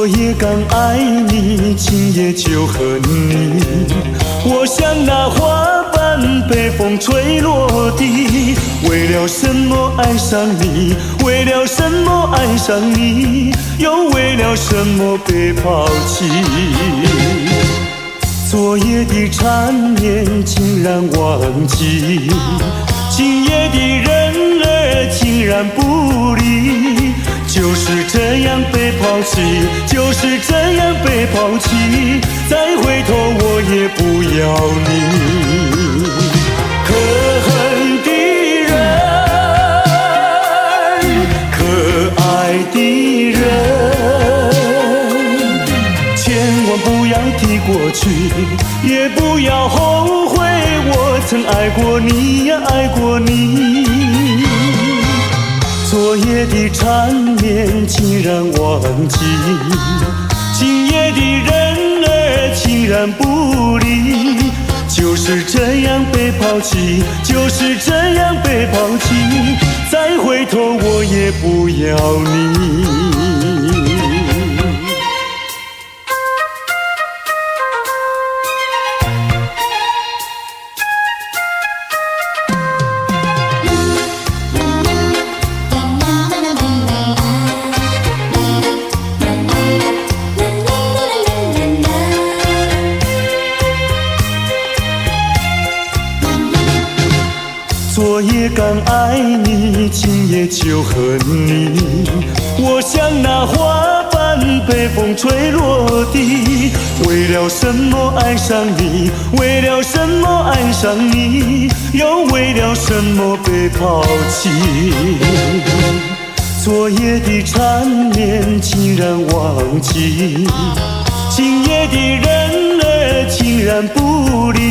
昨夜刚爱你，今夜就恨你。我像那花瓣被风吹落地，为了什么爱上你？为了什么爱上你？又为了什么被抛弃？昨夜的缠绵竟然忘记，今夜的人儿竟然不理。就是这样被抛弃，就是这样被抛弃，再回头我也不要你。可恨的人，可爱的人，千万不要提过去，也不要后悔我曾爱过你呀，爱过你。昨夜的缠绵竟然忘记，今夜的人儿竟然不理。就是这样被抛弃，就是这样被抛弃，再回头我也不要你。昨夜刚爱你，今夜就恨你。我像那花瓣被风吹落地，为了什么爱上你？为了什么爱上你？又为了什么被抛弃？昨夜的缠绵竟然忘记，今夜的人儿竟然不理。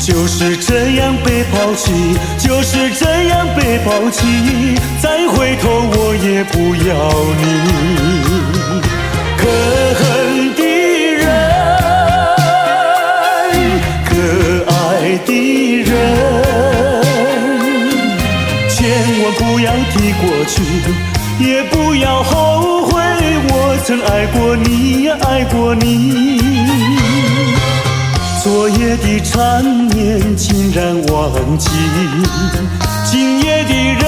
就是这样被抛弃，就是这样被抛弃，再回头我也不要你。可恨的人，可爱的人，千万不要提过去，也不要后悔我曾爱过你呀，爱过你。昨夜的缠绵竟然忘记，今夜的人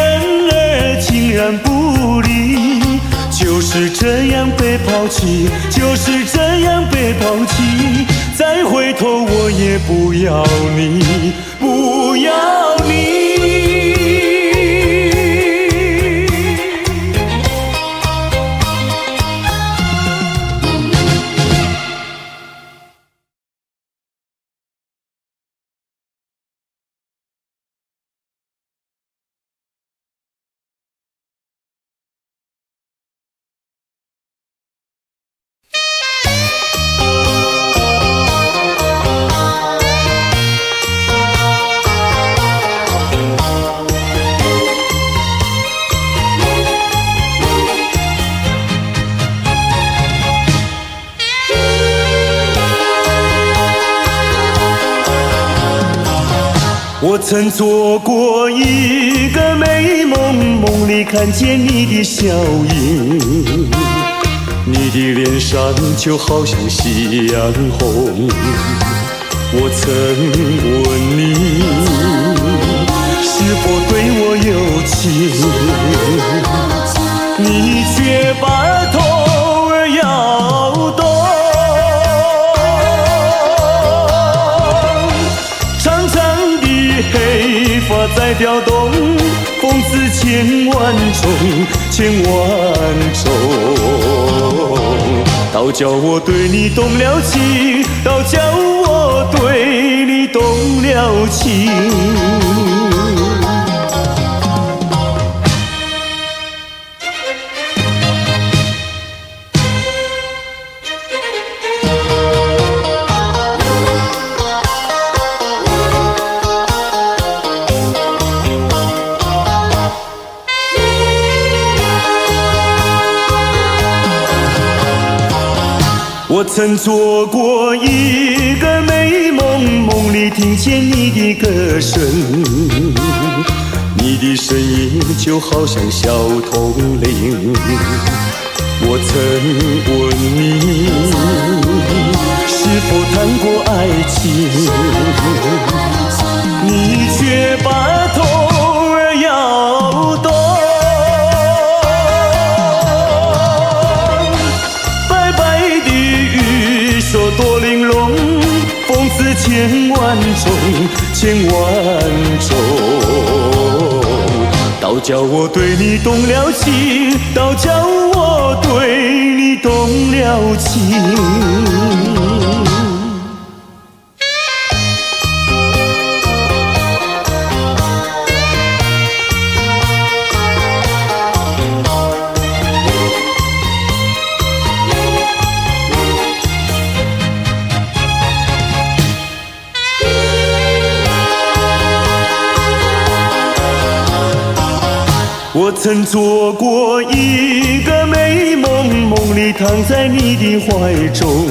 儿竟然不理。就是这样被抛弃，就是这样被抛弃，再回头我也不要你，不要你。我曾做过一个美梦，梦里看见你的笑影，你的脸上就好像夕阳红。我曾问你是否对我有情，你却把头儿摇动。黑发在飘动，风似千万种，千万种。倒叫我对你动了情，倒叫我对你动了情。我曾做过一个美梦，梦里听见你的歌声，你的声音就好像小铜铃。我曾问你，是否谈过爱情？你却把头儿摇动。白白的玉手多玲珑，风似千万种，千万种。倒叫我对你动了情，倒叫我对你动了情。我曾做过一个美梦，梦里躺在你的怀中，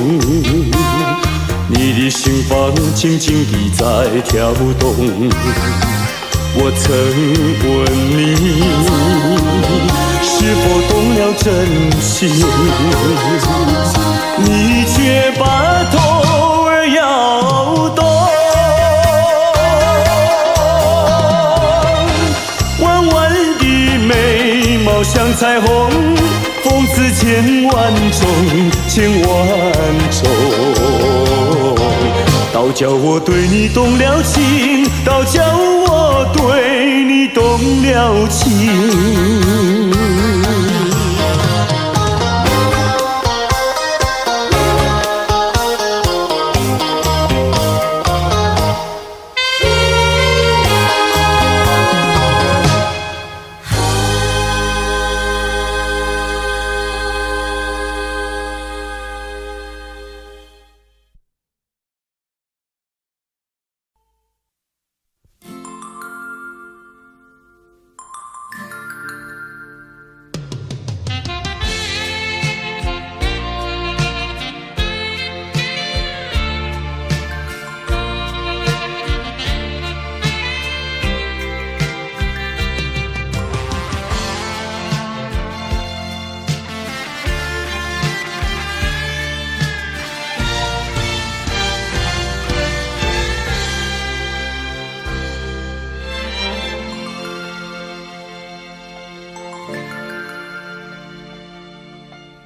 你的心房轻轻地在跳动。我曾问你，是否动了真情？你却把头儿摇动。像彩虹，风似千万种，千万种。倒叫我对你动了情，倒叫我对你动了情。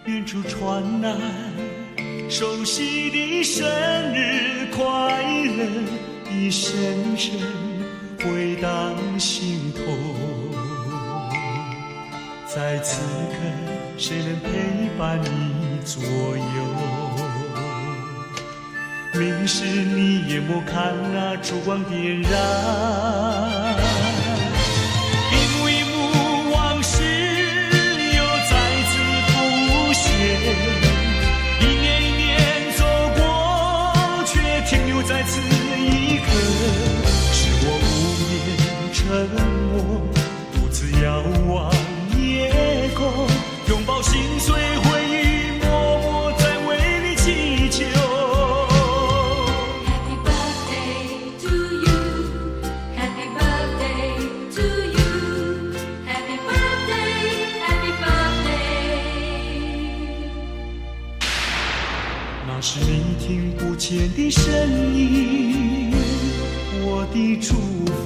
远处传来熟悉的生日快乐，一声声回荡心头。在此刻，谁能陪伴你左右？明时你眼莫看那烛光点燃。一年一年走过，却停留在此一刻。是我无言沉默，独自遥望夜空，拥抱心碎回忆，默默在为你祈求。Happy birthday to you, Happy birthday to you, Happy birthday, Happy birthday。那是你听不见的声音，我的祝福。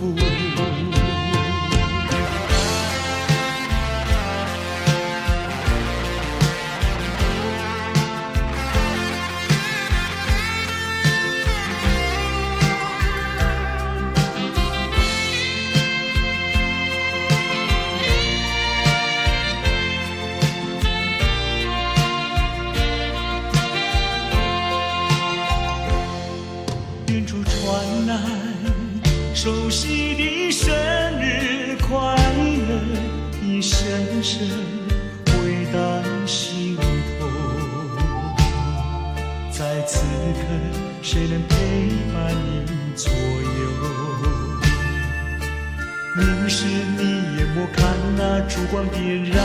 远处传来熟悉的生日快乐，一声声回荡心头。在此刻，谁能陪伴你左右？明时你眼莫看那烛光点燃。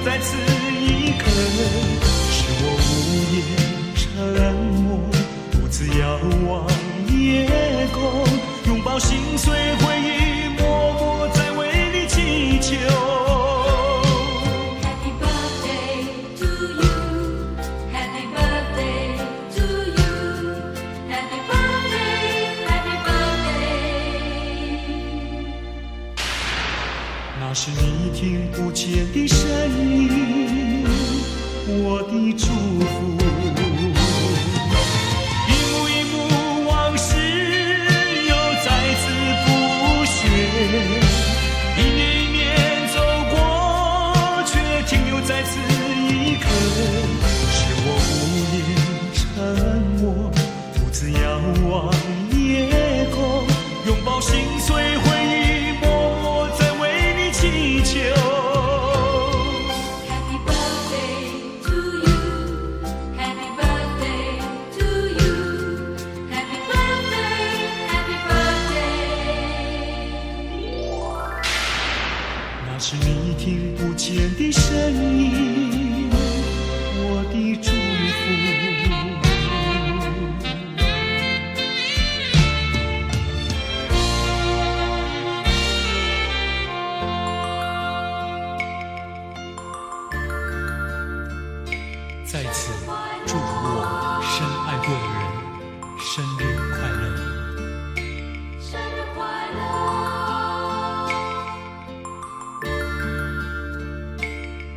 在此一刻，是我无言沉我的祝福。一幕一幕往事又再次浮现，一年一年走过，却停留在此一刻。是我无言沉默，独自遥望夜空，拥抱心碎回忆，默默在为你祈求。Happy birthday to you, happy birthday to you, happy birthday, happy birthday. 那是你听不见的声音，我的祝福。在此祝福我深爱过的人生日快乐。生日快乐，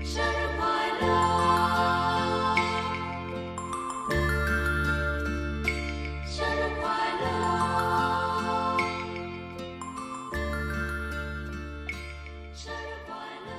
生日快乐，生日快乐，生日快乐。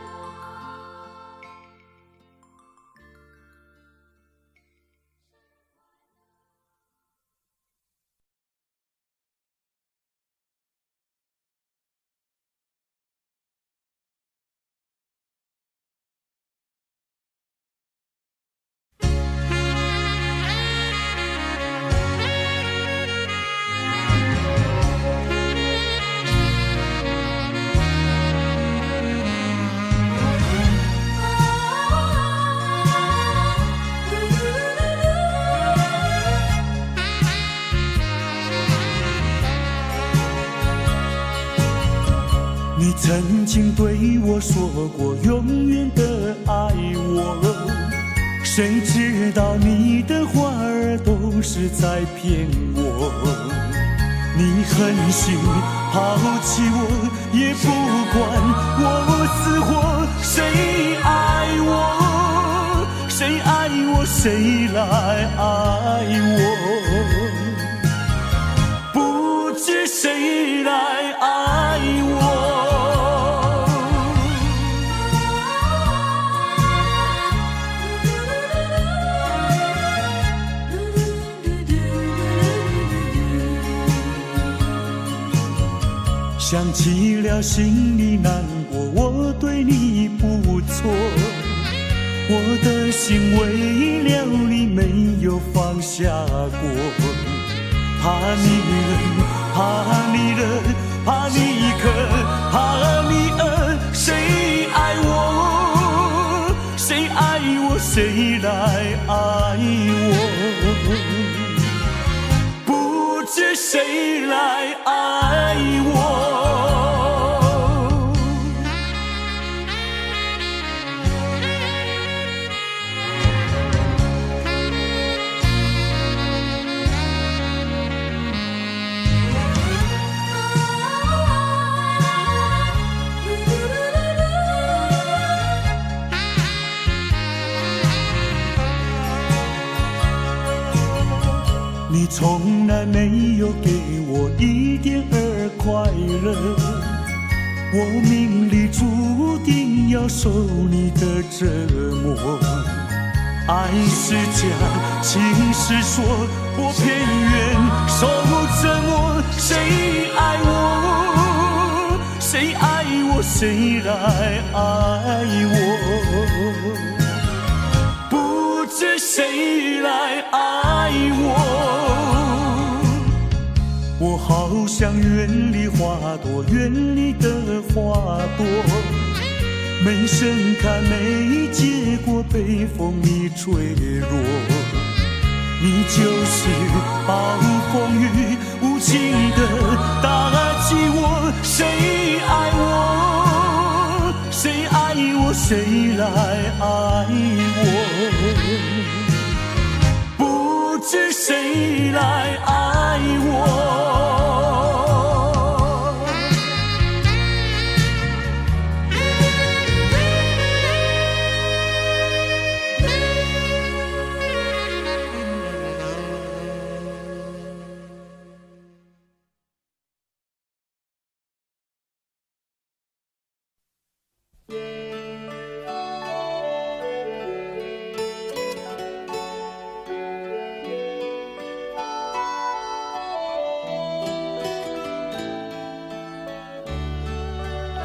你曾经对我说过永远的爱我，谁知道你的话儿都是在骗我。你狠心抛弃我，也不管我死活。谁爱我，谁爱我，谁来爱我？不知谁来爱我。想起了心里难过，我对你不错，我的心为了你没有放下过。怕你冷，怕你热，怕你渴，怕你饿，谁爱我，谁爱我，谁来爱我？不知谁来爱我。你从来没有给我一点儿快乐，我命里注定要受你的折磨。爱是假，情是说，我偏愿受折磨。谁爱我，谁爱我，谁来爱我？不知谁来爱我？我好想远离花朵，远离的花朵，没盛开，没结果，被风里吹落。你就是暴风雨无情的打击我。谁爱我，谁爱我，谁来爱我？不知谁来爱我？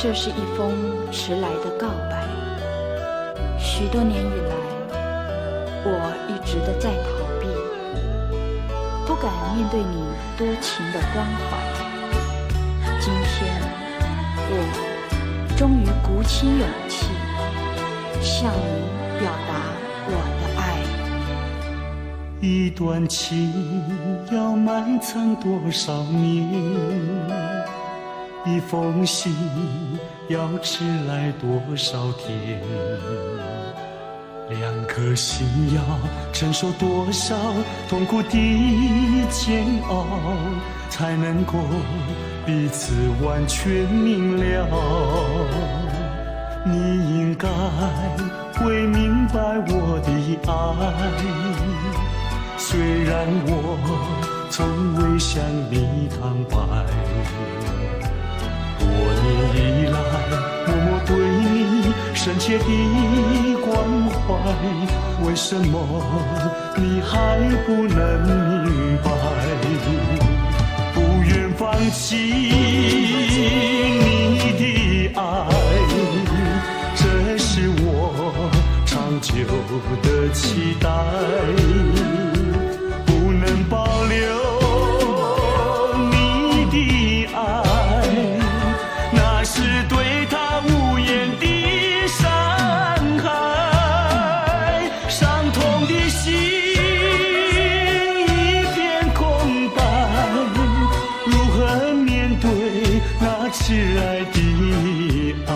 这是一封迟来的告白。许多年以来，我一直的在逃避，不敢面对你多情的关怀。今天，我终于鼓起勇气，向你表达我的爱。一段情要埋藏多少年？一封信要迟来多少天？两颗心要承受多少痛苦的煎熬，才能够彼此完全明了？你应该会明白我的爱，虽然我从未向你坦白。多年以来，默默对你深切的关怀，为什么你还不能明白？不愿放弃你的爱，这是我长久的期待。不能保留你的爱，那是对他无言的伤害。伤痛的心一片空白，如何面对那迟来的爱？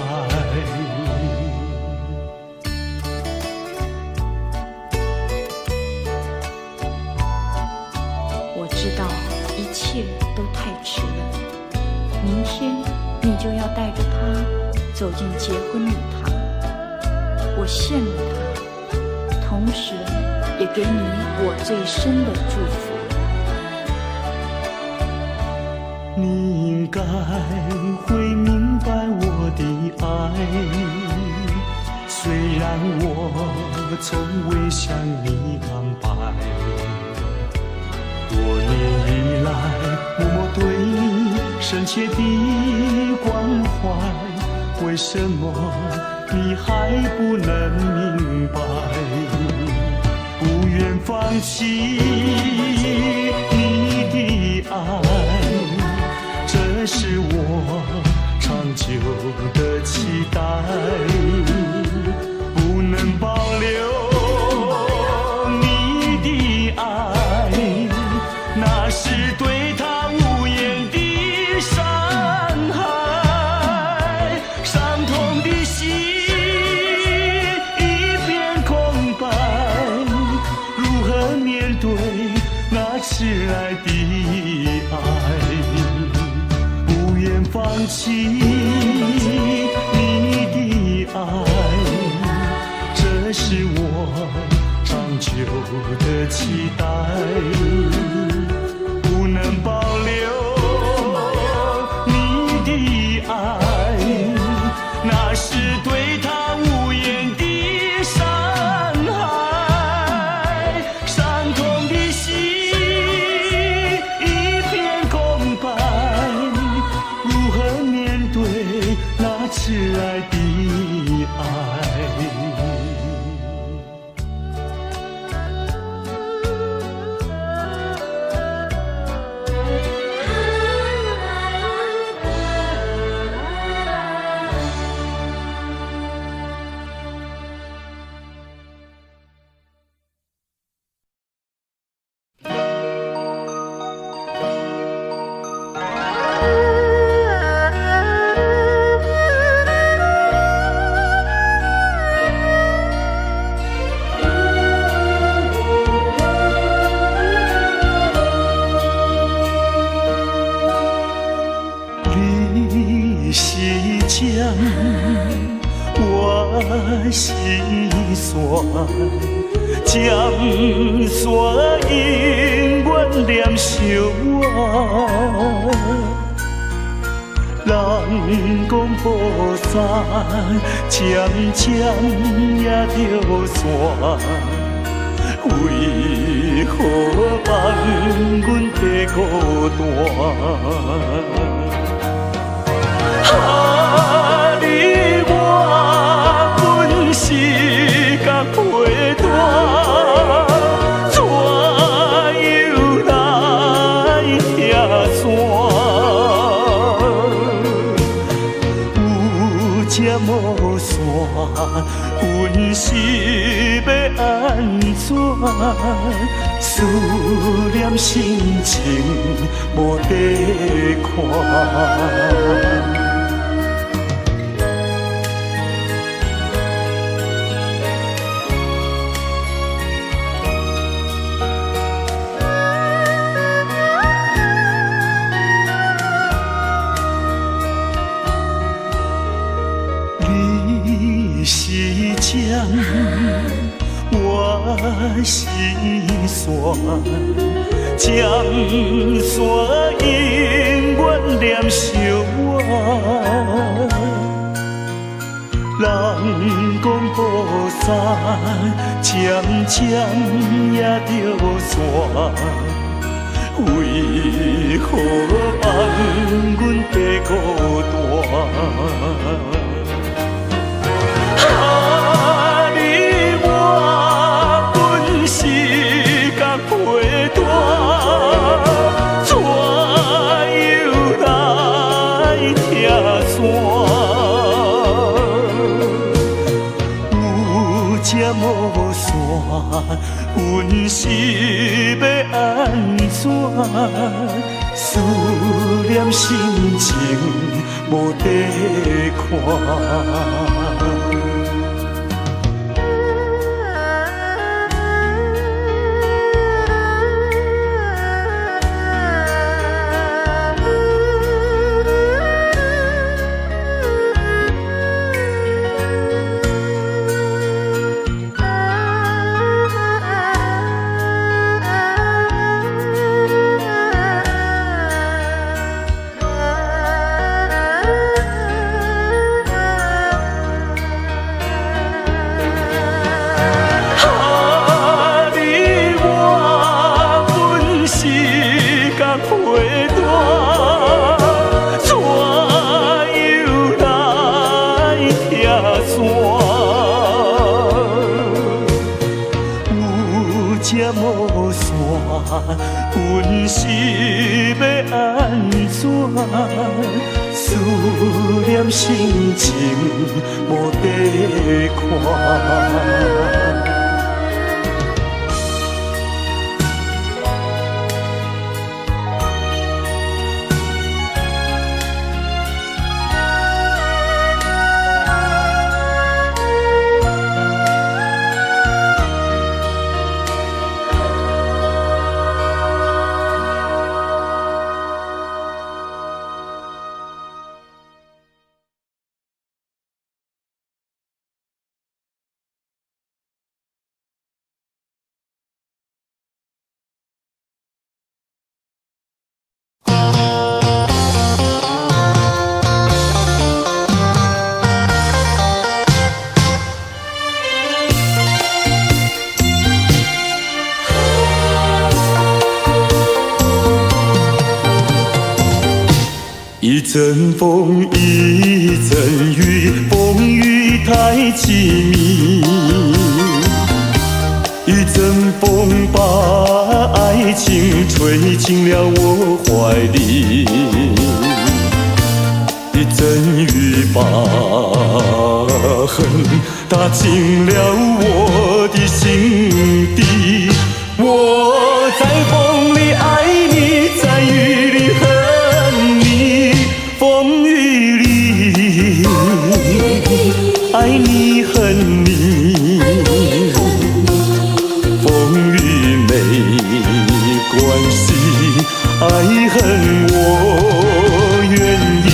我知道一切都太迟了，明天你就要带着他走进结婚礼堂。我羡慕他，同时也给你我最深的祝福。你应该会明白我的爱，虽然我从未向你坦白。多年以来，默默对你深切的关怀，为什么你还不能明白？不愿放弃你的爱，这是我长久的期待。不能保留你的爱，那是对他无言的伤害。伤痛的心一片空白，如何面对那迟来的爱？不愿放弃你的爱，这是我长久的期待。不能保留你的爱，那是对他无言的伤害。伤痛的心一片空白，如何面对那迟来的爱？你是江，我是山，江山永远念相爱。人讲菩萨渐渐也着山，为何放阮在孤单？甲陪伴，怎又来遐山？有这无线，阮是要安怎？思念心情无地看。你是针，我是线，针线永远连相我。人讲雨伞渐渐也着线，为何放阮白孤单？你我本是甲陪伴，怎又来遐山？有这无线，阮是要安怎？思念心情无地看。无线，阮是要安怎？思念心情无地看。一阵风，一阵雨，风雨太凄迷。一阵风把爱情吹进了我怀里，一阵雨把恨打进了我的心底。我在风里爱你，在雨里恨你，风雨里爱你恨你，风雨没关系，爱恨我愿意，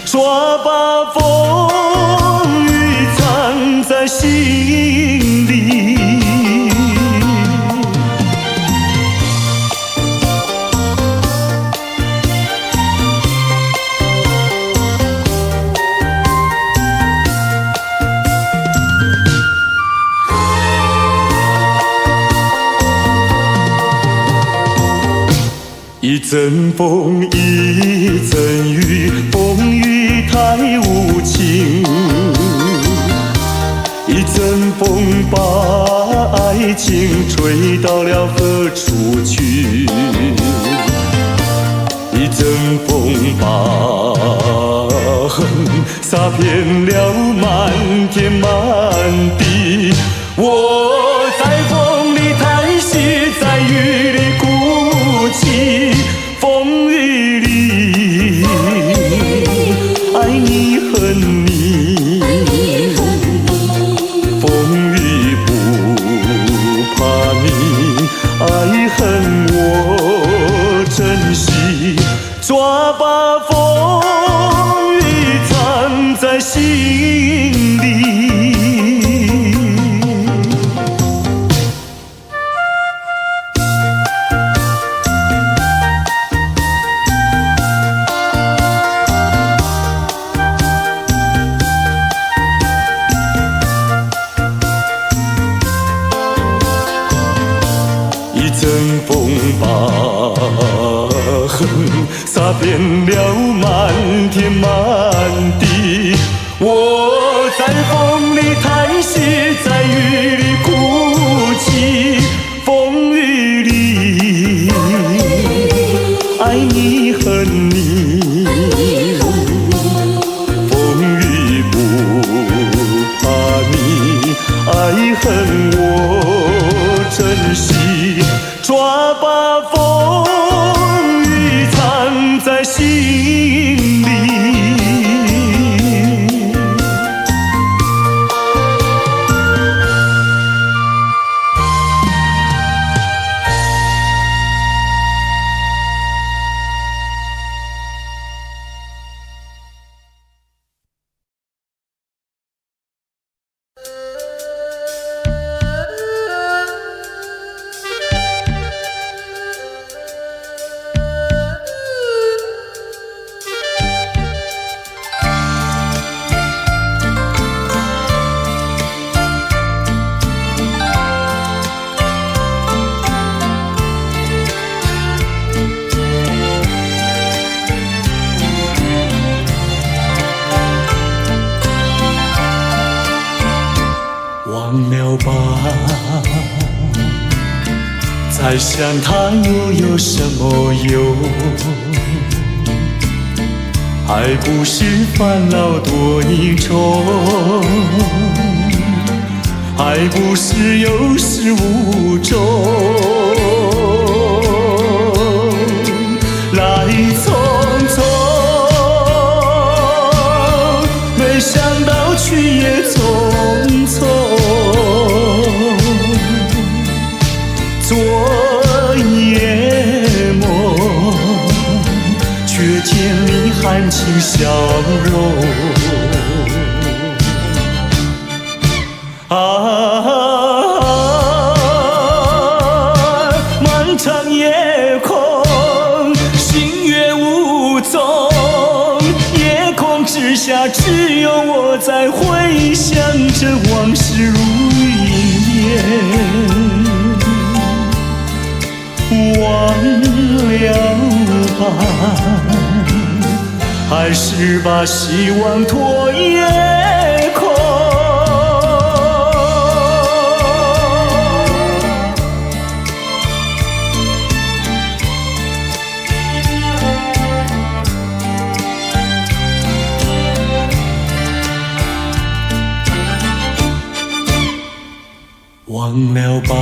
抓把风雨藏在心里。一阵风，一阵雨，风雨太无情。一阵风把爱情吹到了何处去？一阵风把恨洒遍了满天满地。我在风里叹息，在雨里哭泣，风雨里爱你恨你，风雨不怕你，爱恨我珍惜，抓把风雨藏在心里。一阵风把恨洒遍了满天满地。我在风里叹息，在雨里哭泣，风雨里爱你恨你，风雨不怕你，爱恨我珍惜，抓把风雨藏在心里。忘了吧，再想他又有什么用？还不是烦恼多一重，还不是有始无终。来匆匆，没想到去也匆匆。昨夜梦，却见你含情笑容。漫长夜空，星月无踪，夜空之下只有我在回想着往事如云烟。忘了吧，还是把希望托夜空。忘了吧，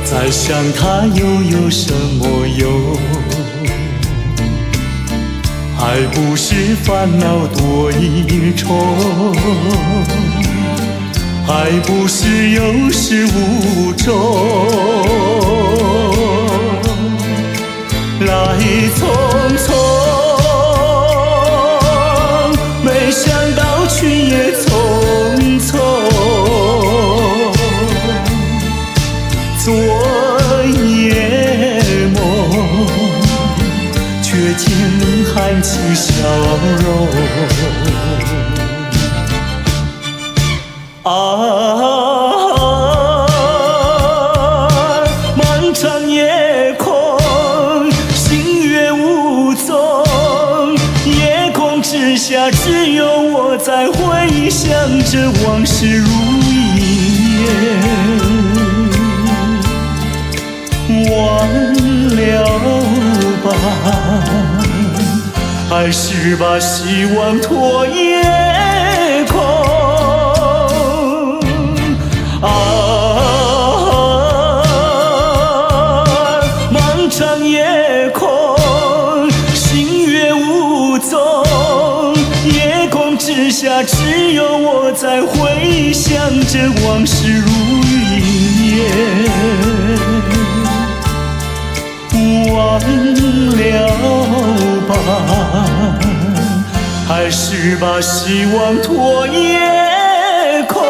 再想他又有什么用？还不是烦恼多一重，还不是有始无终。来匆匆，没想到去也匆匆。昨夜梦，却见你含情笑容。漫长夜空，星月无踪，夜空之下只有我在回想着往事如烟，忘了吧，还是把希望托夜空啊，漫长夜空，星月无踪，夜空之下只有我在回想着往事如云烟，忘了吧，还是把希望托夜空。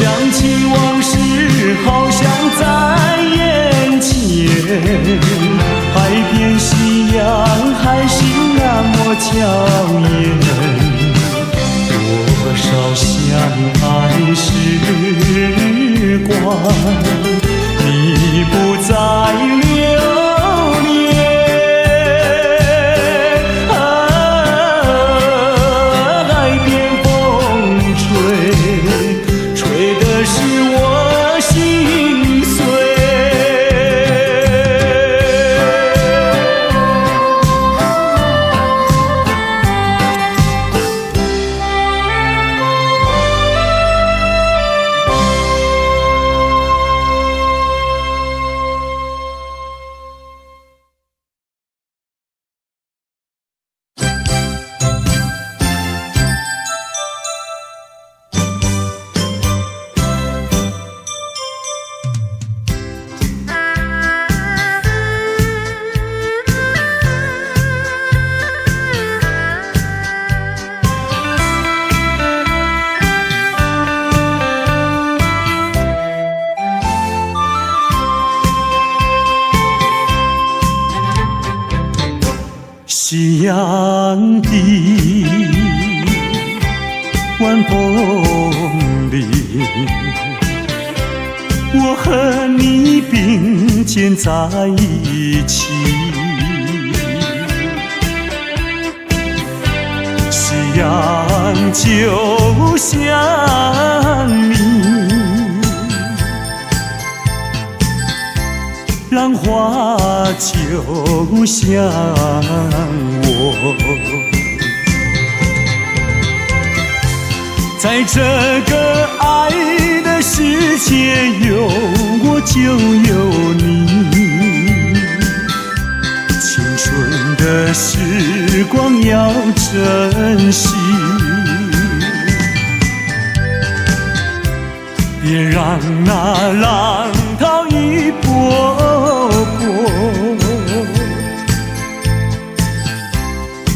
想起往事，好像在眼前。笑颜，多少相爱时光，你不再留恋。海边风吹，吹的是我心碎。夕阳的晚风里，我和你并肩在一起。夕阳就像你，浪花就像我，在这个爱的世界，有我就有你。青春的时光要珍惜，别让那浪涛一波波，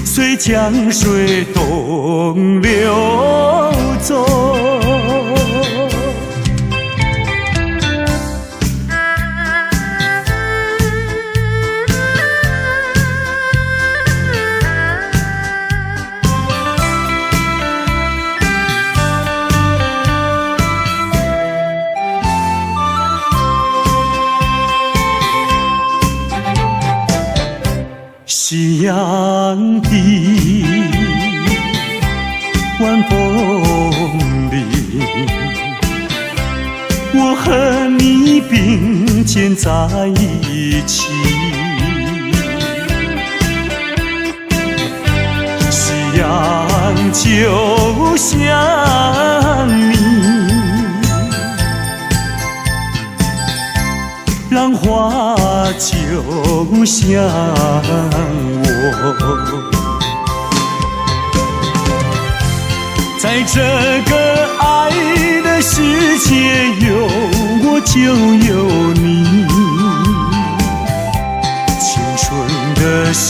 随江水东流走。夕阳的晚风里，我和你并肩在一起。夕阳就像你，浪花就像我，在这个爱的世界，有我就有你。青春的时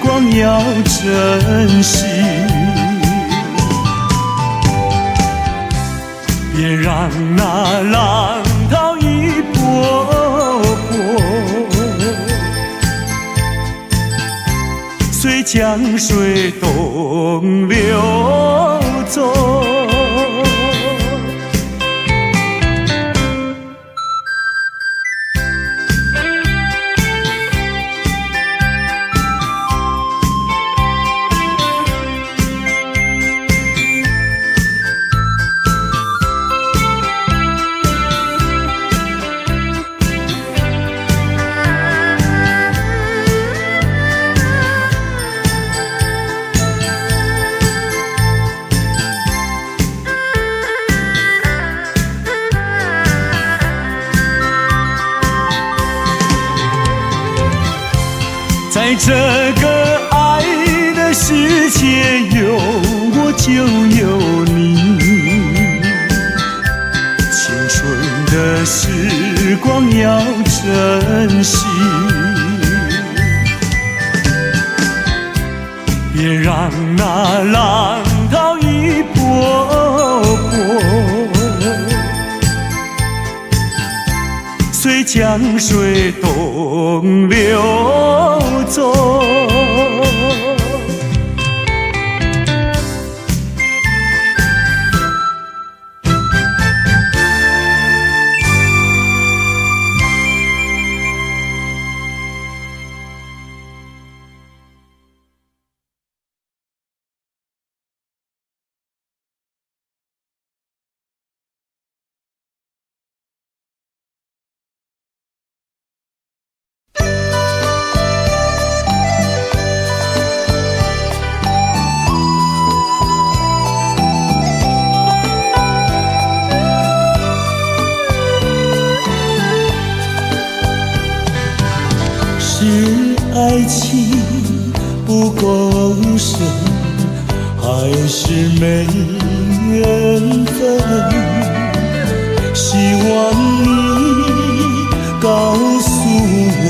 光要珍惜，别让那浪涛一波波，随江水东流走。在这个爱的世界，有我就有你。青春的时光要珍惜，别让那浪涛一波波，随江水东流走。不够深，还是没缘分。希望你告诉我，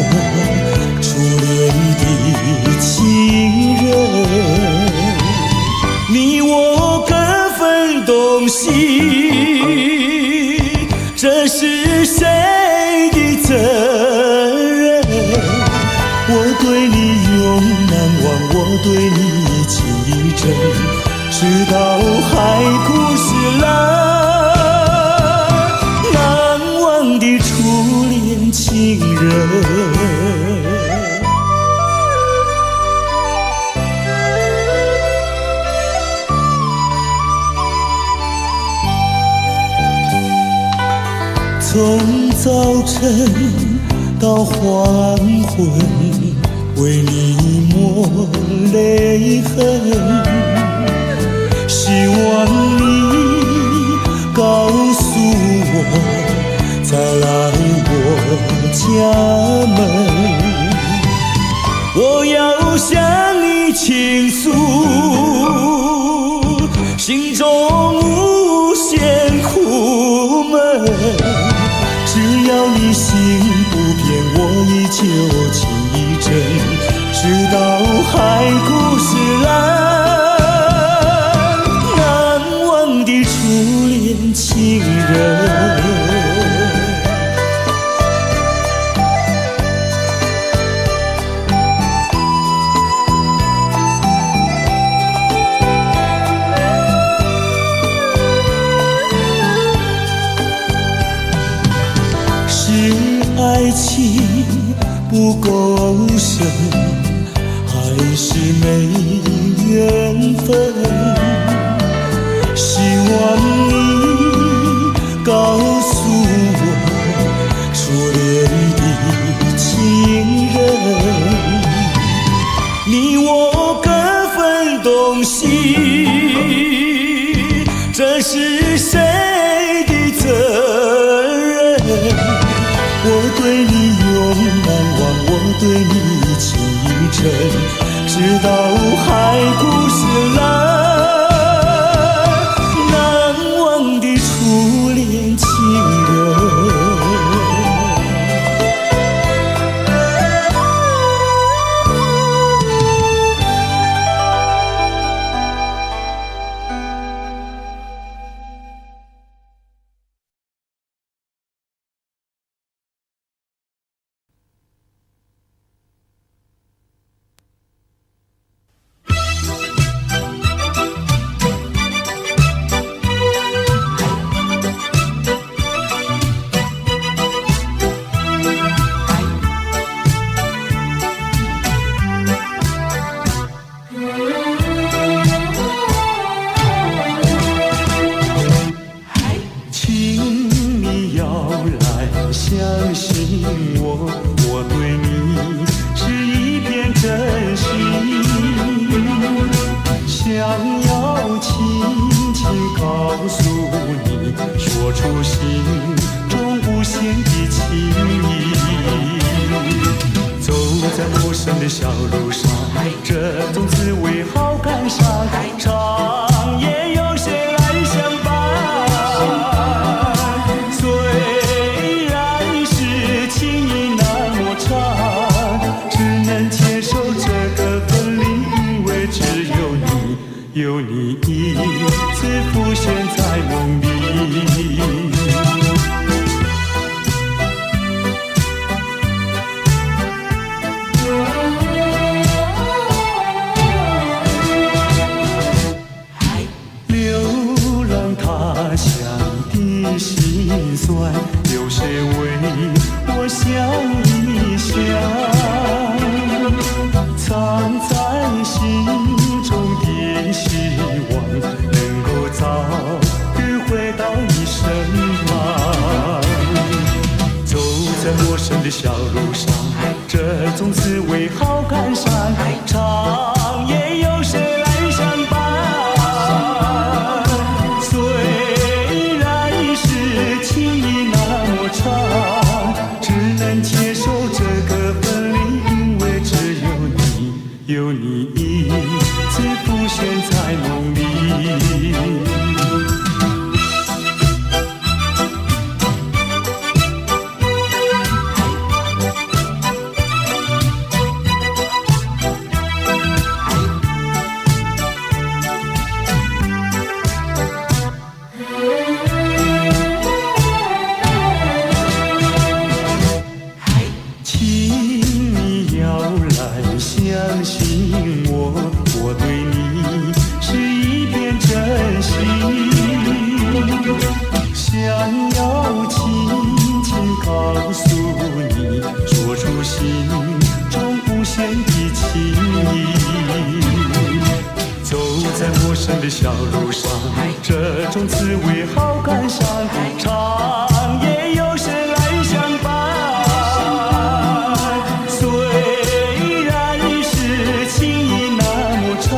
初恋的情人，你我各分东西，这是谁的责任？我对你永难忘，我对你情意真，直到海枯石烂，难忘的初恋情人。从早晨到黄昏，为你抹泪痕。希望你告诉我，再来我家门。我要向你倾诉心中无限苦闷。只要你心不变，我依旧情意真，直到海枯石烂，难忘的初恋情人。爱情不够深，还是没缘分。希望你告诉我，初恋的情人，你我各分东西，这是谁的责任？我对你永难忘，我对你情意真，直到海枯石烂，难忘的初恋情人。有你一次浮现在梦里，流浪他乡的辛酸，有谁为我想一想？藏在心中的希望，能够早日回到你身旁。走在陌生的小路上，这种滋味好感伤。长夜有谁来相伴？虽然是情意难一次浮现在梦里。请你要来相信我，我对你是一片真心。想要轻轻告诉你，说出心中无限的情意。走在陌生的小路上，这种滋味好感伤，长夜有时来相伴。虽然是情意那么长，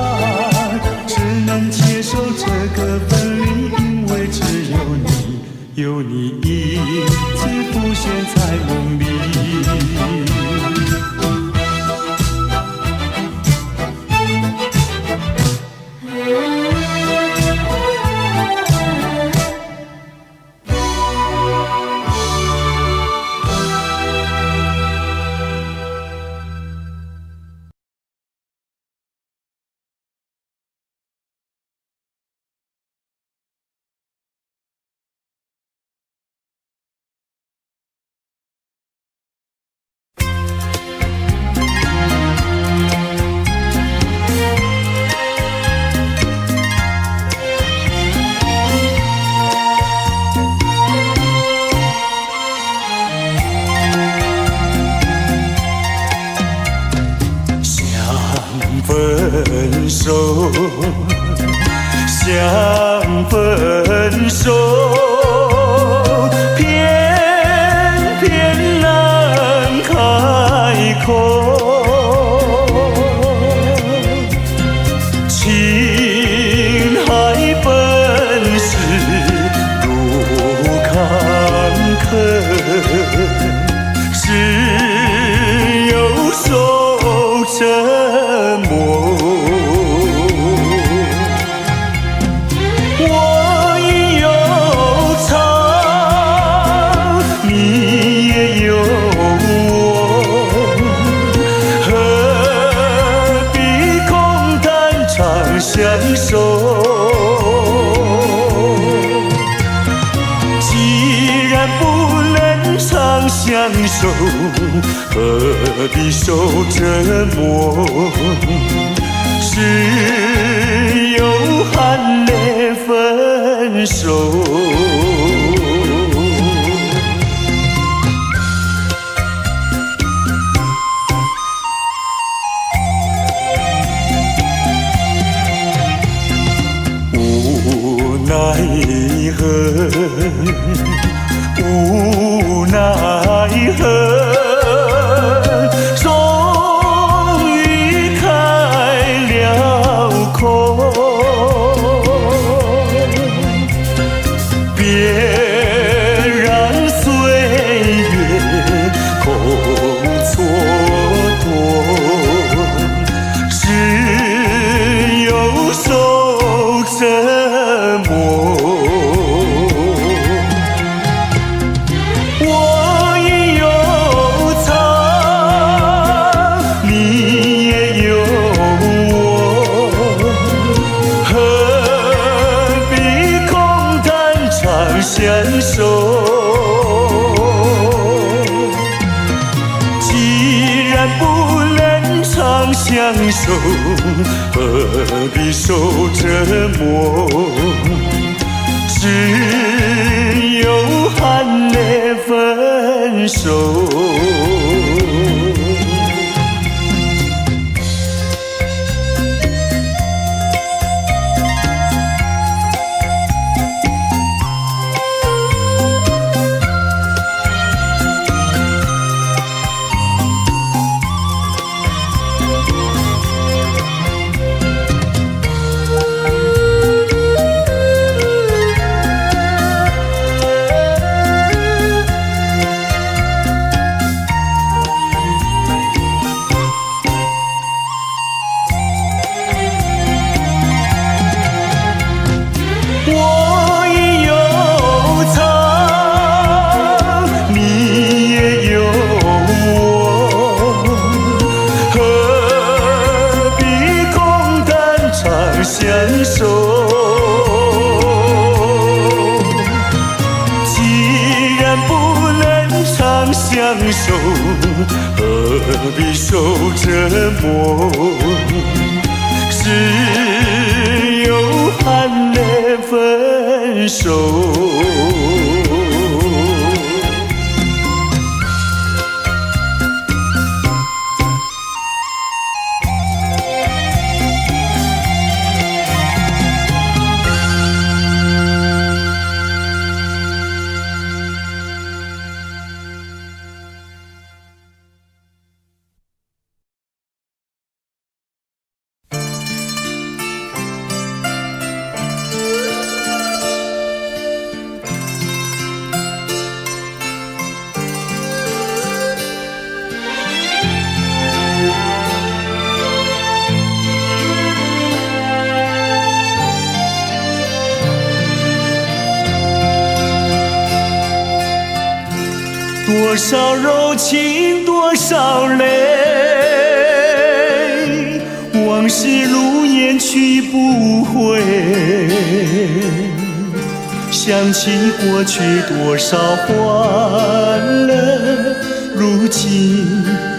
只能接受这个分离，因为只有你，有你一次浮现在梦里。分手，想分手，偏偏难开口。情海本是路坎坷，只有受折磨。我已有藏，你也有我，何必空谈长相守？既然不能长相守，何必受折磨？只有含泪分手。无奈何，无奈何。相守，既然不能长相守，何必受折磨？只有含泪分手。常相守。既然不能常相守，何必受折磨？只有含泪分手。多少柔情多少泪，往事如烟去不回。想起过去多少欢乐，如今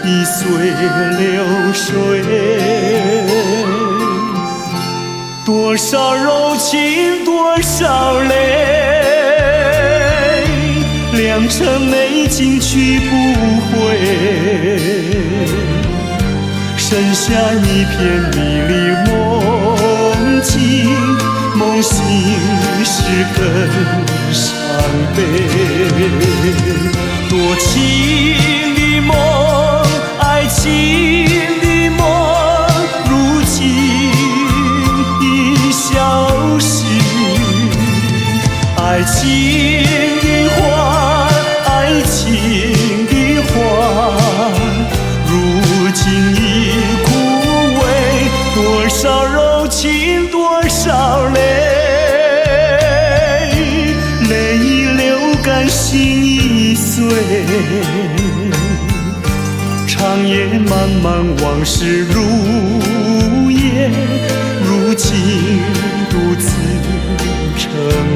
已随流水。多少柔情多少泪，良辰美景去不回，剩下一片迷离梦境，梦醒时更伤悲。多情的梦，爱情的梦，如今已消失。爱情的花，爱情的花，如今已枯萎。多少柔情多少泪，泪已流干心已碎。长夜漫漫往事如烟，如今独自沉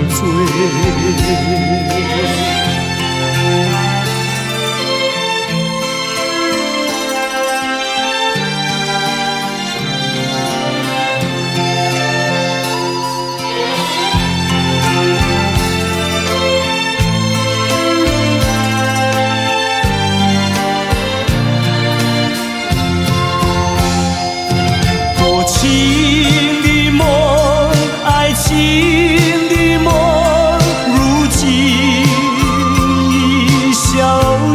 醉。多情的梦，爱情的梦，如今已消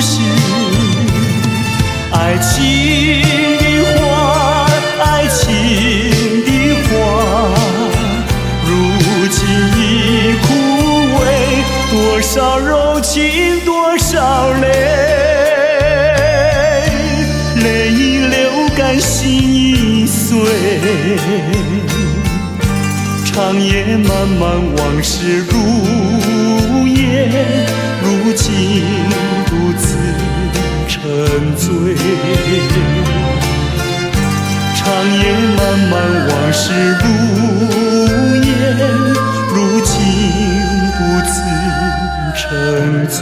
失。爱情的花，爱情的花，如今已枯萎。多少柔情多少泪，泪已流干心已碎。长夜漫漫往事如烟，如今独自沉醉。长夜漫漫往事如烟，如今独自沉醉。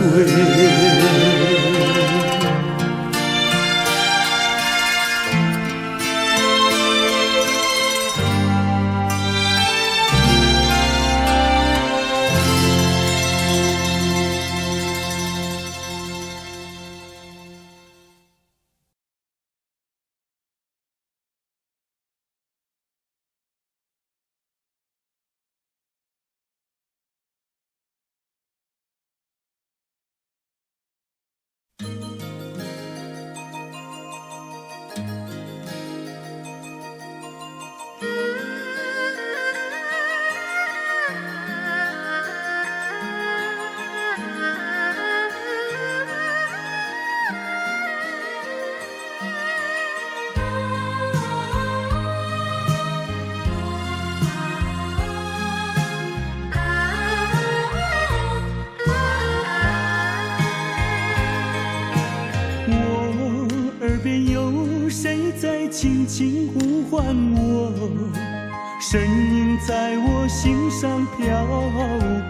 身影在我心上飘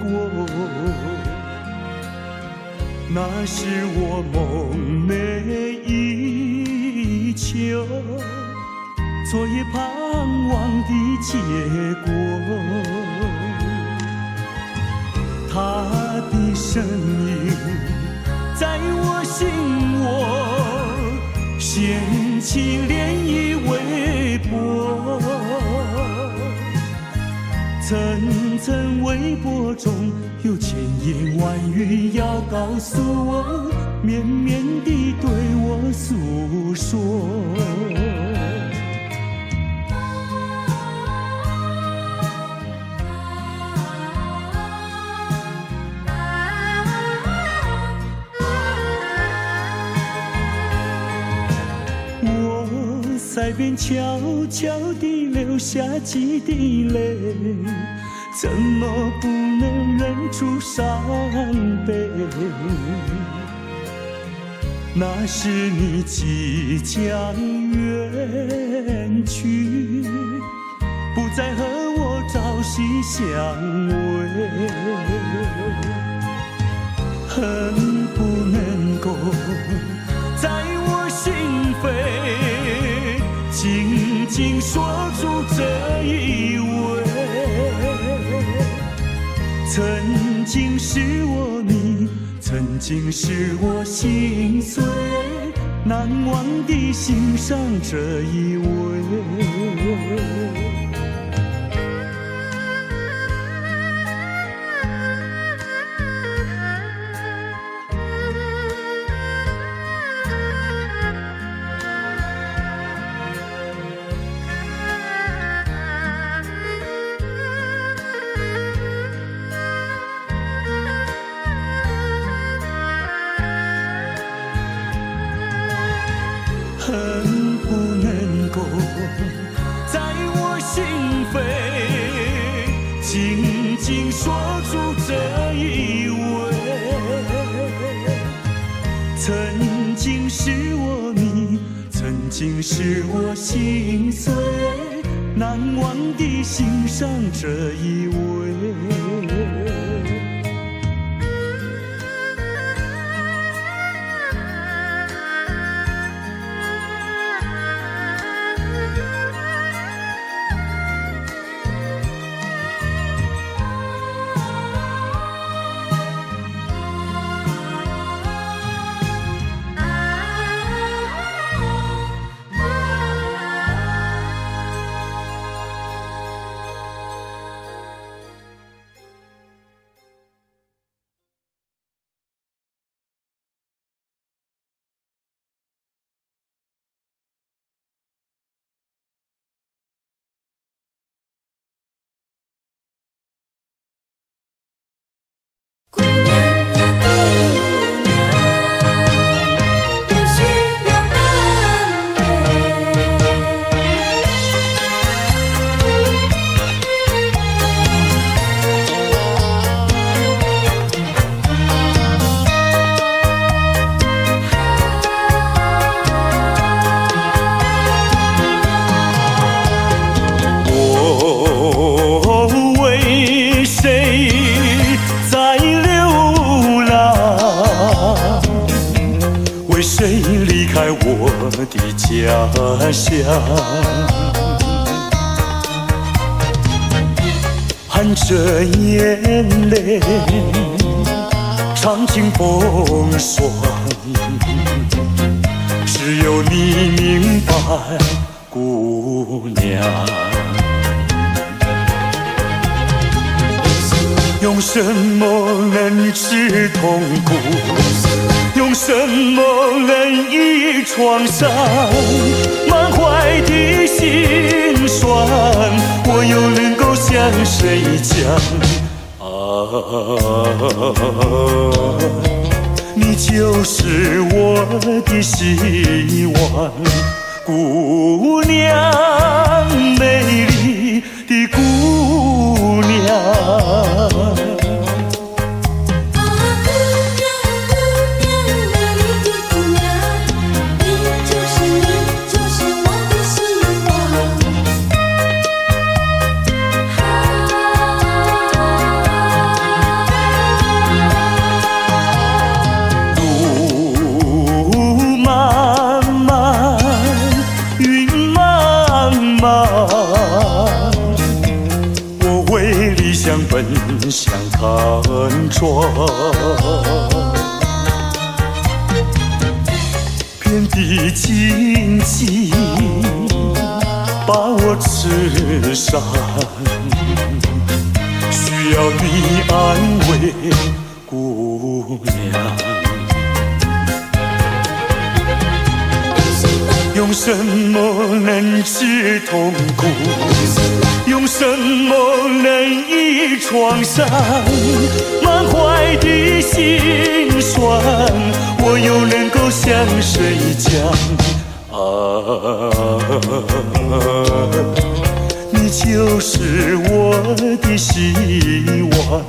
过，那是我梦寐以求，昨夜盼望的结果。他的身影在我心窝，掀起涟漪微波，层层微波中有千言万语要告诉我，绵绵地对我诉说。在边悄悄地流下几滴泪，怎么不能忍住伤悲？那是你即将远去，不再和我朝夕相偎，恨不能够在我心扉紧紧锁住这一吻，曾经是我你，曾经是我心碎，难忘地欣赏这一吻。恨不能够在我心扉紧紧锁住这一吻，曾经是我你，曾经是我心碎，难忘地欣赏这一吻。姑娘呀，姑娘，有需要安慰。我为谁在流浪？为谁离开我的家乡？含着眼泪，尝尽风霜，只有你明白，姑娘。用什么能治痛苦？用什么能医创伤？满怀的心酸，我又能够向谁讲？你就是我的希望，姑娘，美丽的姑娘。相奔向探窗，遍地荆棘把我刺伤，需要你安慰，姑娘。用什么能治痛苦？用什么能医创伤？满怀的心酸，我又能够向谁讲？你就是我的希望，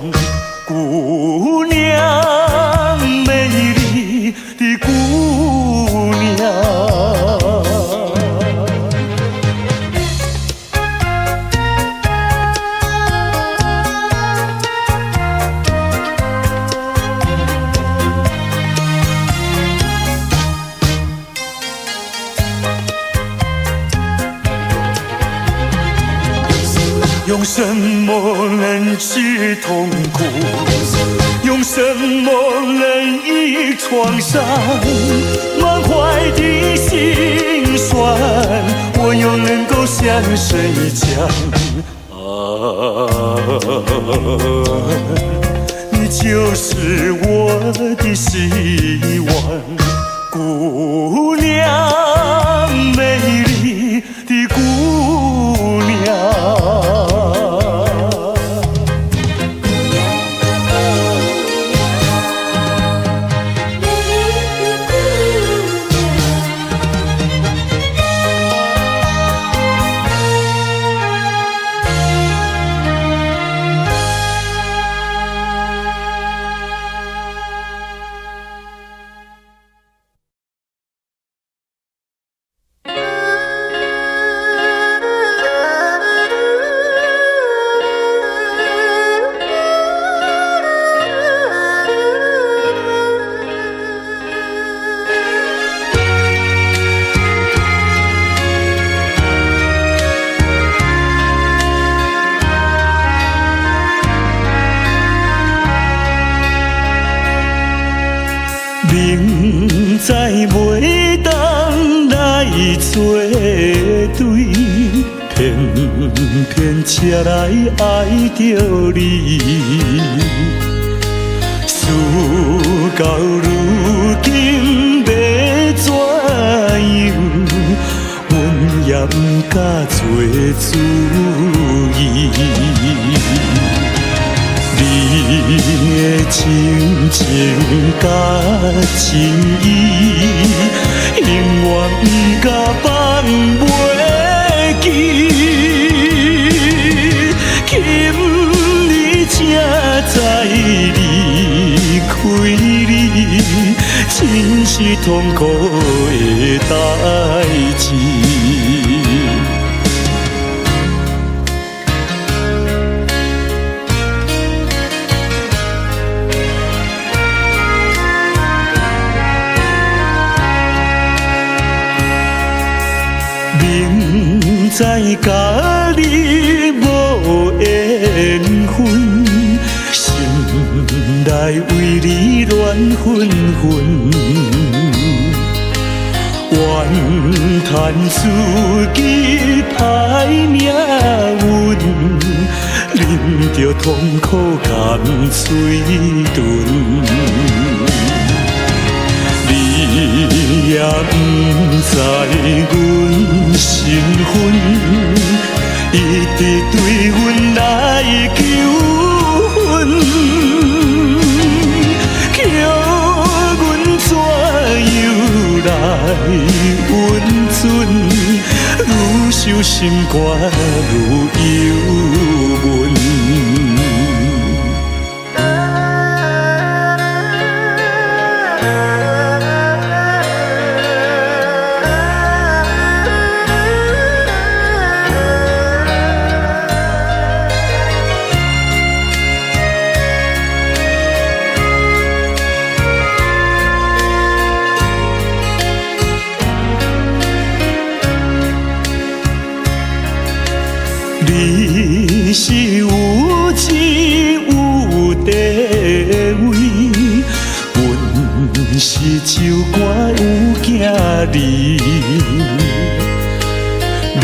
姑娘，美丽的姑娘。用什么能治痛苦？用什么能医创伤？满怀的心酸，我又能够向谁讲？你就是我的希望，姑娘，美丽的姑娘。明知袂当来作对，偏偏车来爱着你。事到如今要怎样？阮也不敢做主意。你的情甲情意，永远不甲放袂记。今日才知离开你，真是痛苦的代志。明知甲你无缘分，心内为你乱纷纷，怨叹自己歹命运，啉着痛苦甘水顿。你也不知阮身份，一直对阮来求婚，叫阮怎样来温存？愈想心肝愈忧闷。你是有情歌有囝儿，明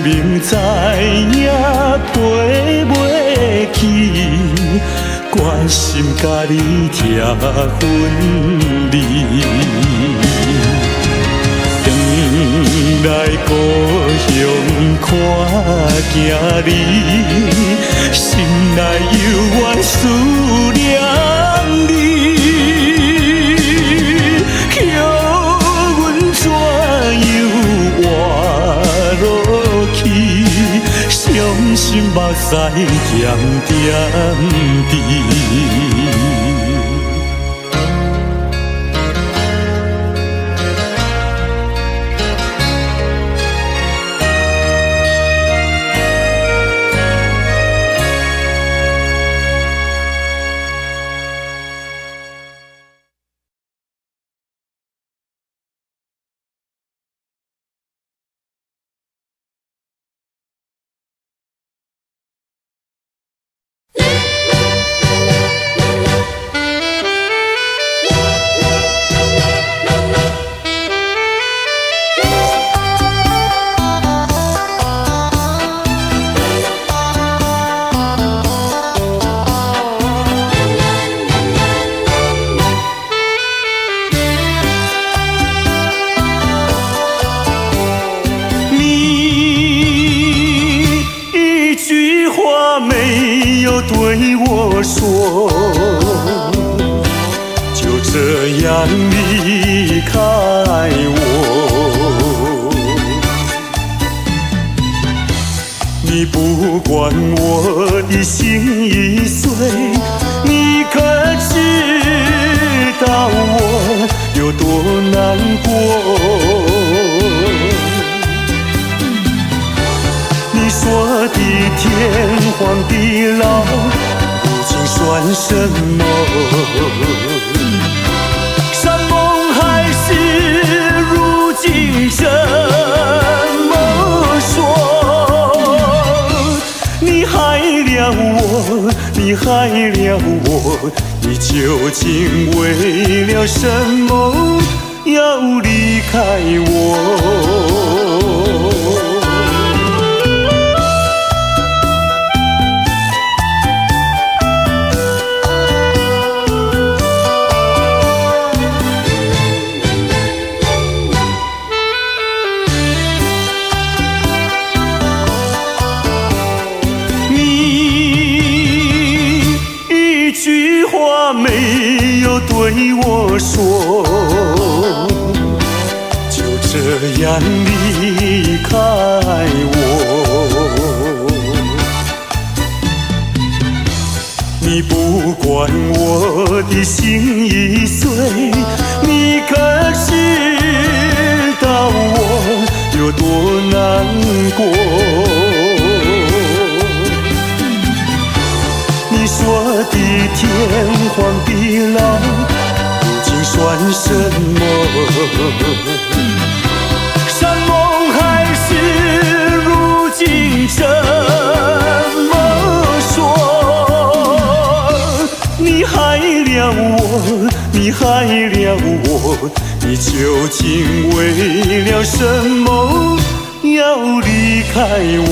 明知影陪袂去，关心甲你拆分离。回来故乡看囝儿，心内犹原思念你。叫阮怎样活落去？伤心目屎点点滴。对我说，就这样离开我。你不管我的心已碎，你可知道我有多难过？你说的天荒地老，如今算什么？山盟海誓，如今怎么说？你害了我，你害了我，你究竟为了什么要离开我？没有对我说，就这样离开我。你不管我的心已碎，你可知道我有多难过？你说的天荒地老，如今算什么？山盟海誓，如今怎么说？你害了我，你害了我，你究竟为了什么要离开我？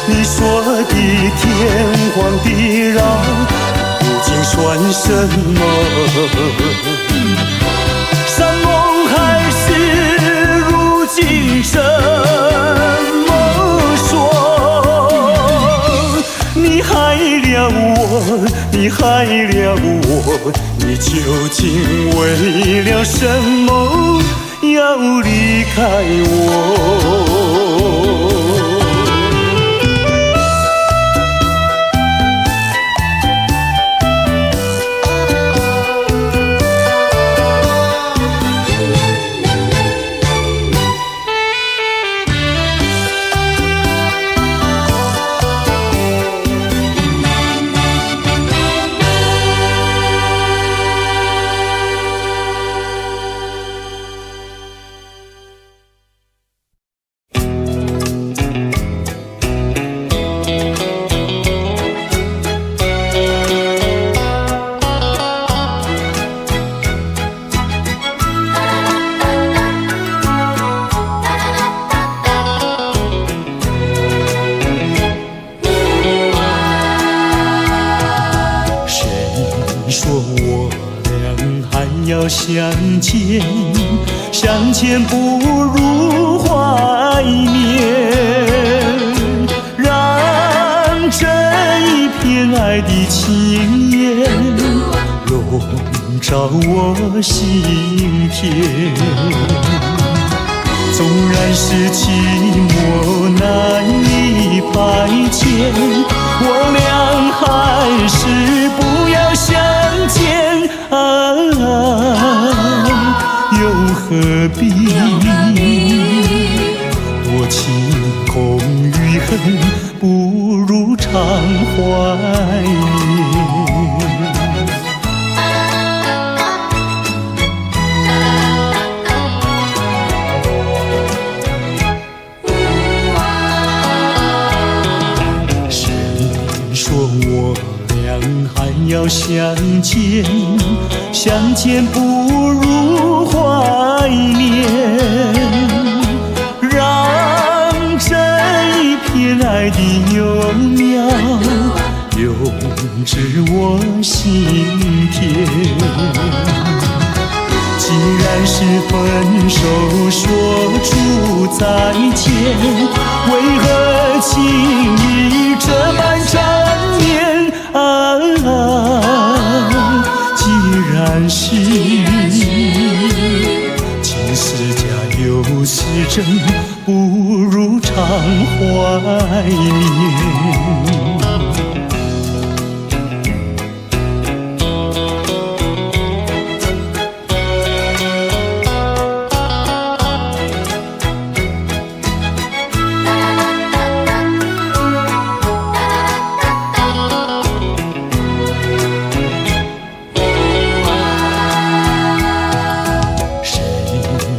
你说的天荒地老，如今算什么？山盟海誓，如今怎么说？你害了我，你害了我，你究竟为了什么要离开我？相见，相见不如怀念，让这一片爱的情缘笼罩我心田。纵然是寂寞难以排遣，我俩还是不要相见又何必多情空余恨，不如常怀念。我俩还要相见，相见不如怀念，让这一片爱的幼苗永植我心田。既然是分手说出再见，为何情意这般缠绵既然是情是假又是真，不如常怀念。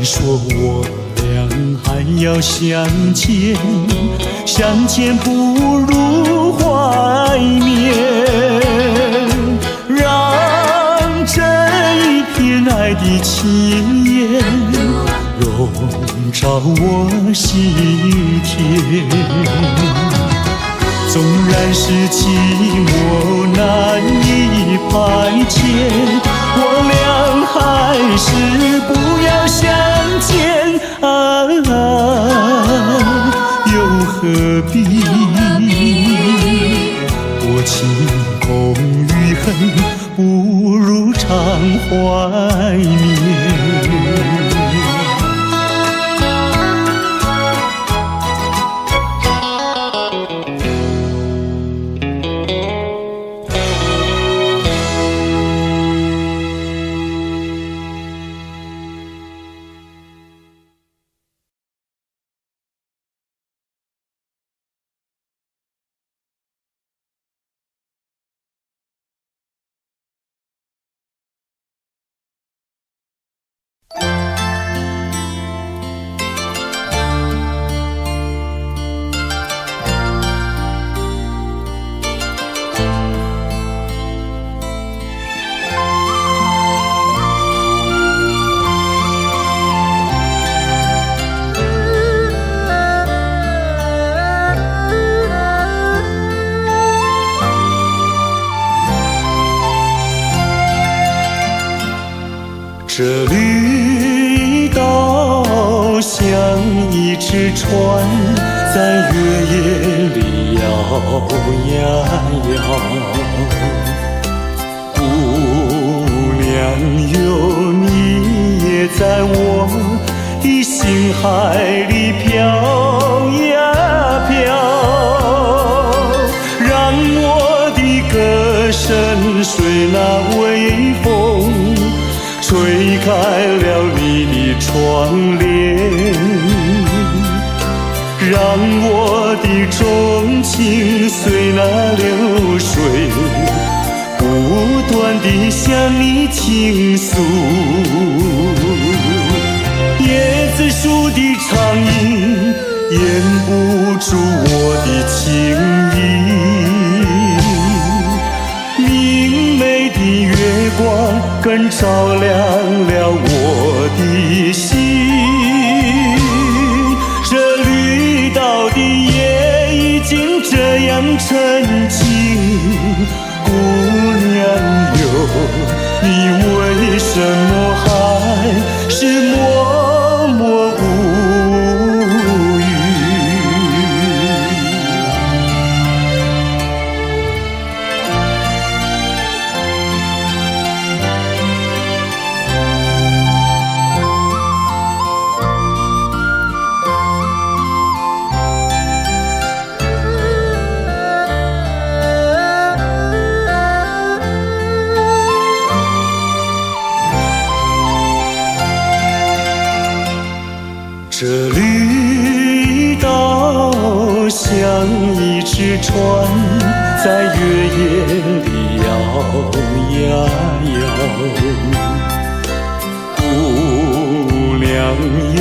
说我俩还要相见，相见不如怀念，让这一片爱的情缘笼罩我心田。纵然是寂寞难以排遣，我俩还是不要相见又何必多情空余恨，不如常怀念。这绿岛像一只船，在月夜里摇呀摇。姑娘哟，你也在我的心海里飘呀飘，让我的歌声随那微风吹开了你的窗帘，让我的钟情随那流水不断地向你倾诉。椰子树的长影掩不住我的情意，明媚的月光更照亮了我的心。这绿岛的夜已经这样沉静，姑娘哟，你为什么还像一只船，在月夜里摇呀摇。姑娘哟，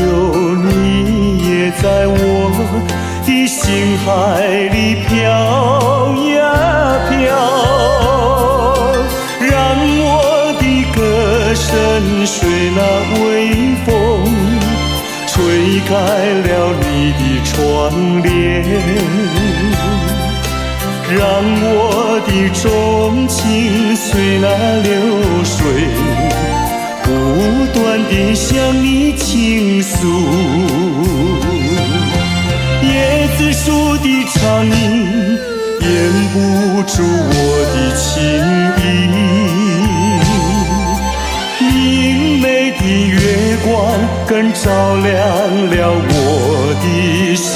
你也在我的心海里飘呀飘，让我的歌声随那微风吹开了你的窗帘，让我的钟情随那流水不断地向你倾诉。椰子树的长影掩不住我的情意，明媚的月光更照亮了我的心。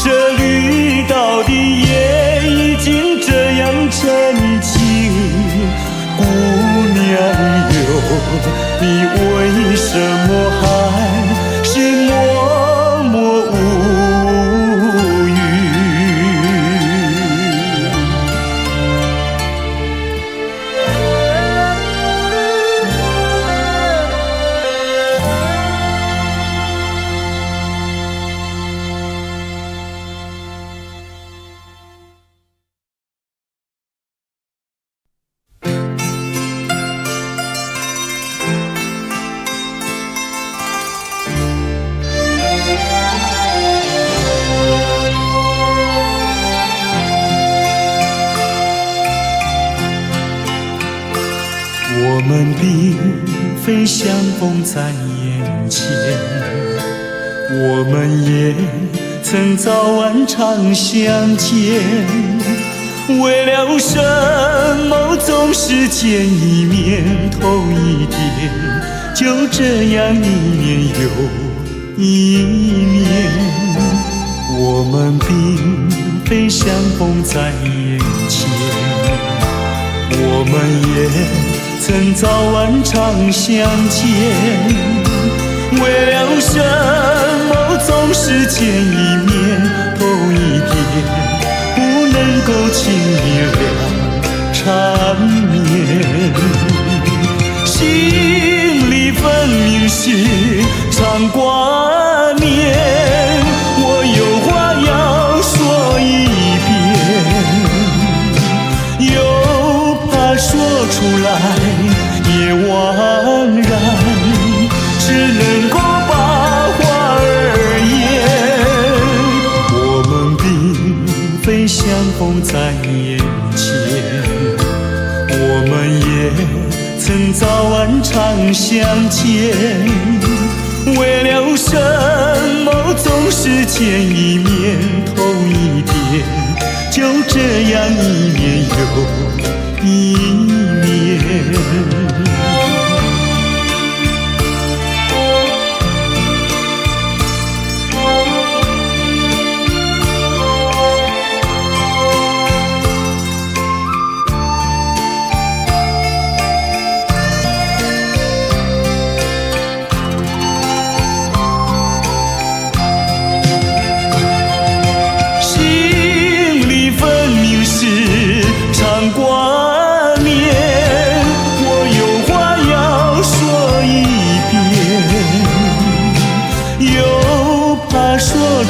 这绿岛的夜已经这样沉静，姑娘哟，你为什么还是默默无语？我们并非相逢在眼前，我们也曾早晚常相见。为了什么总是见一面头一点，就这样一年又一年。我们并非相逢在眼前，我们也曾早晚常相见，为了什么总是见一面头一点，不能够轻易了缠绵。心里分明是常挂念，我有话要说一遍，又怕说出来也枉然，只能够把话儿言。我们并非相逢在眼前，我们也曾早晚常相见。为了什么总是见一面头一点，就这样一年又一年。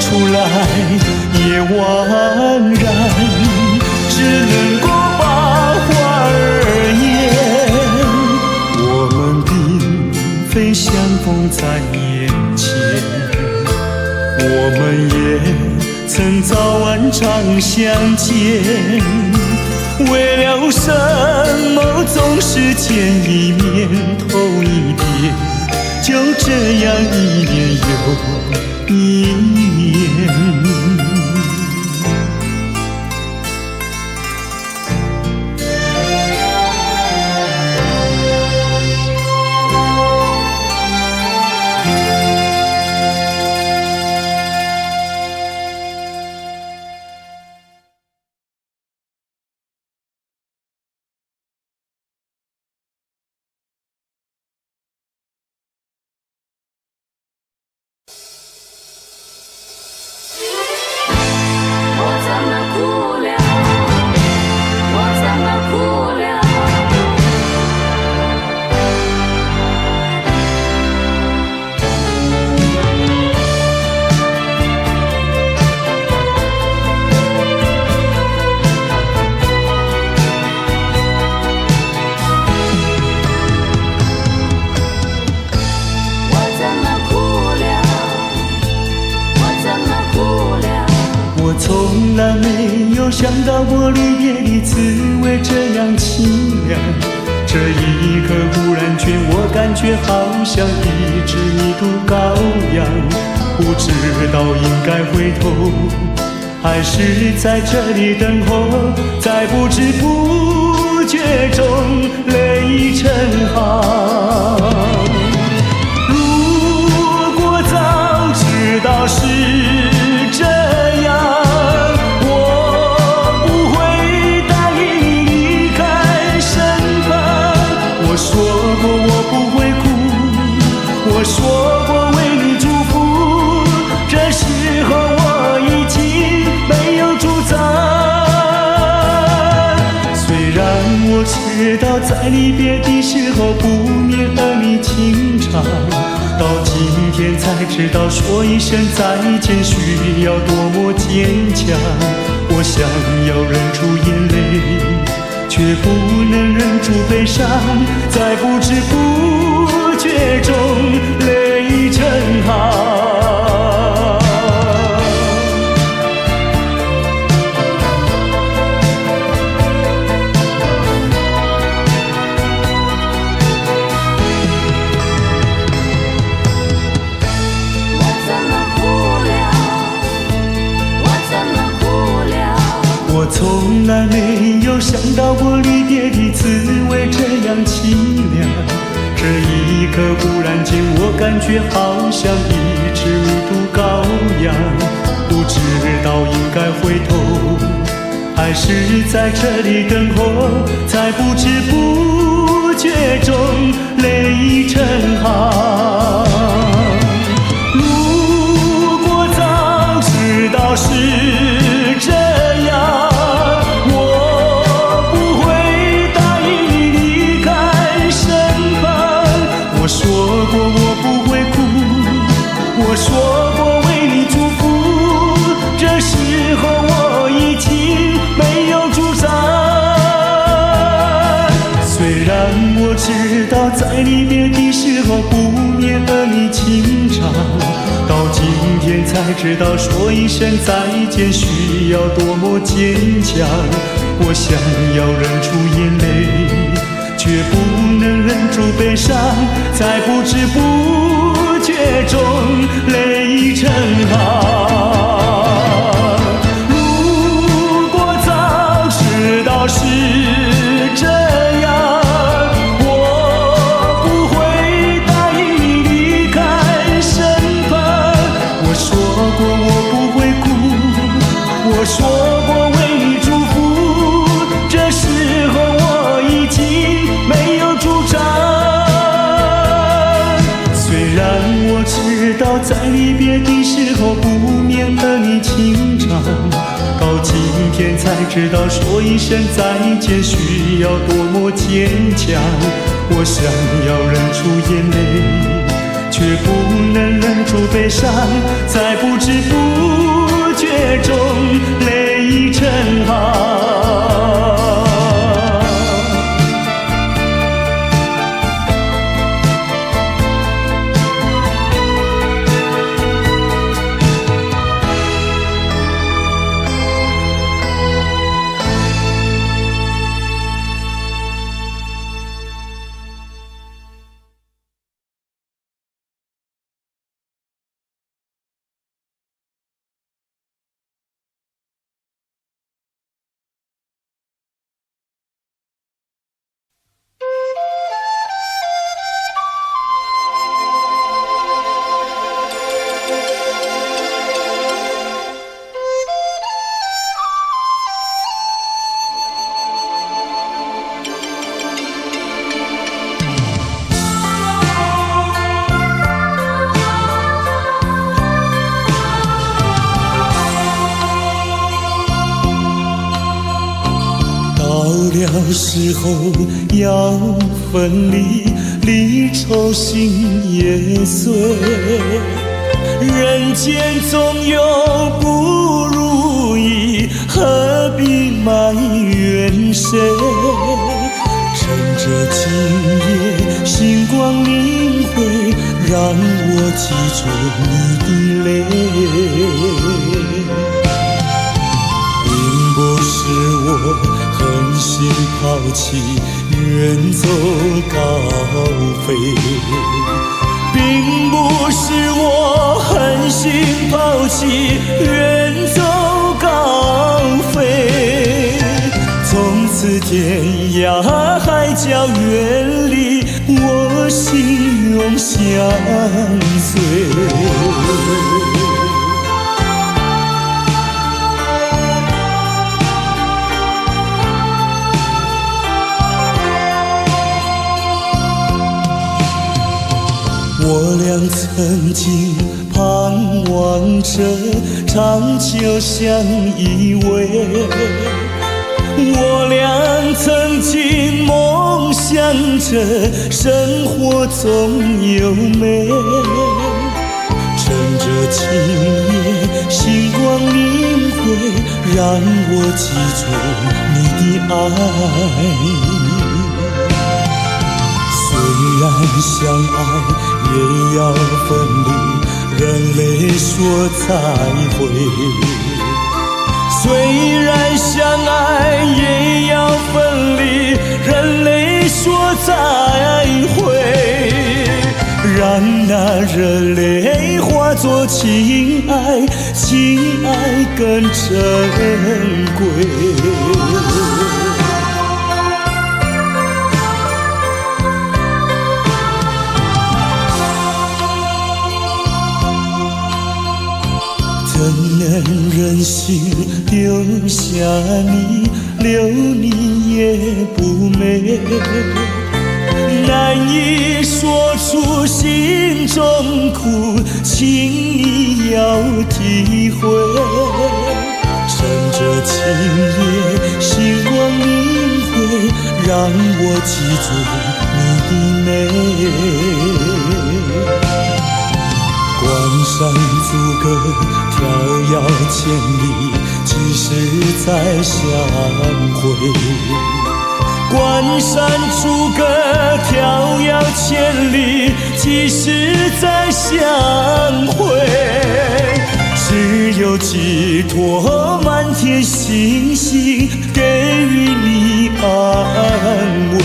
出来也枉然，只能够把话儿言。我们并非相逢在眼前，我们也曾早晚常相见。为了什么总是见一面头一点，就这样一年又一年。想到过离别的滋味这样凄凉。这一刻忽然间，我感觉好像一只迷途羔羊，不知道应该回头，还是在这里等候，在不知不觉中泪成行。如果早知道是这样，我不会答应你离开身旁。我说过我不会哭，我说过为你祝福，这时候我已经没有主张。虽然我知道在离别的时候不免儿女情长，到今天才知道说一声再见需要多么坚强。我想要忍住眼泪，却不能忍住悲伤，在不知不觉中泪成行。我从来没有想到过离别的滋味这样凄凉。这一刻忽然间，我感觉好像一只迷途羔羊，不知道应该回头，还是在这里等候，在不知不觉中泪成行。如果早知道是这样，我说过我不会哭，我说过为你祝福，这时候我已经没有主张。虽然我知道在离别的时候不免儿女情长，到今天才知道说一声再见需要多么坚强。我想要忍住眼泪，却不能忍住悲伤，在不知不觉中泪成行。如果早知道是这样，我不会答应你离开身旁。我说过我不会哭，我说过为你祝福，这时候我已经没有主张。虽然我知道在离别的时候不免儿女情长，到今天才知道说一声再见需要多么坚强。我想要忍住眼泪，却不能忍住悲伤，在不知不觉中泪成行。了时候要分离，离愁心也碎。人间总有不如意，何必埋怨谁？趁着今夜星光明辉，让我记住你的泪。并不抛弃，远走高飞。从此天涯海角远离，我心永相随。我俩曾经盼望着长久相依偎，我俩曾经梦想着生活总优美。趁着今夜星光明辉，让我记住你的爱。虽然相爱也要分离，人类说再会。虽然相爱也要分离，人类说再会。让那热泪化作情爱，情爱更珍贵。怎能忍心丢下你，留你也不美。难以说出心中苦，请你要体会。趁着今夜星光明辉，让我记住你的美。关山阻隔，迢遥千里，几时再相会？关山阻隔，迢遥千里，几时再相会？只有寄托满天星星，给予你安慰。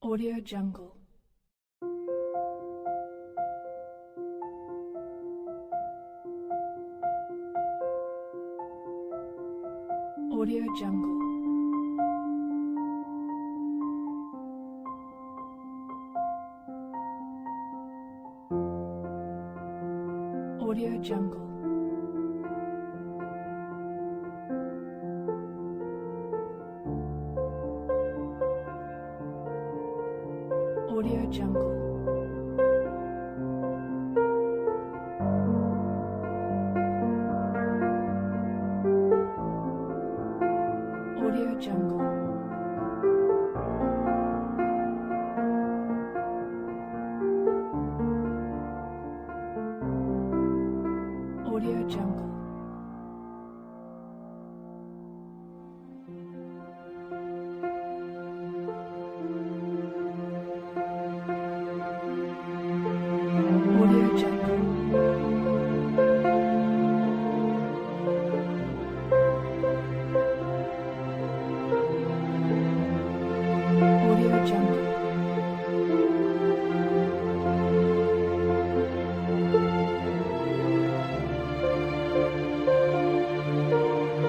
Audio Jungle. Audio Jungle. Audio Jungle. Audio Jungle. Audio Jungle. Audio Jungle. Audio Jungle. Audio Jungle.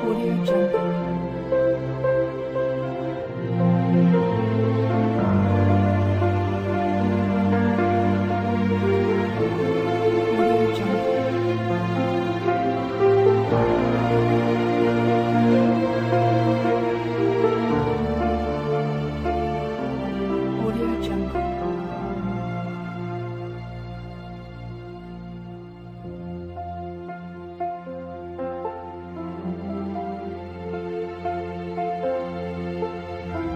Audio Jungle. Audio Jungle. Audio Jungle.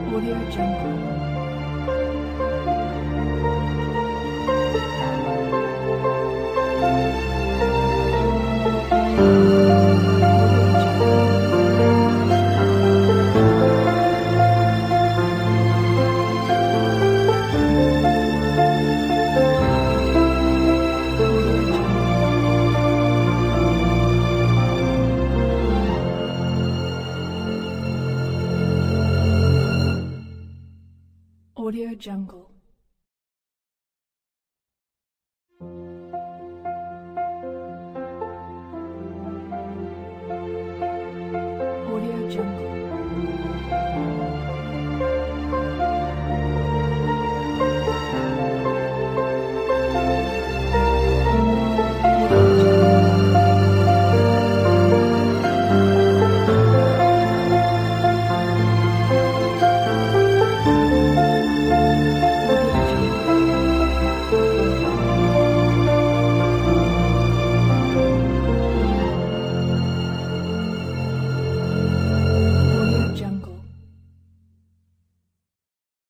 Audio Jungle. Audio Jungle.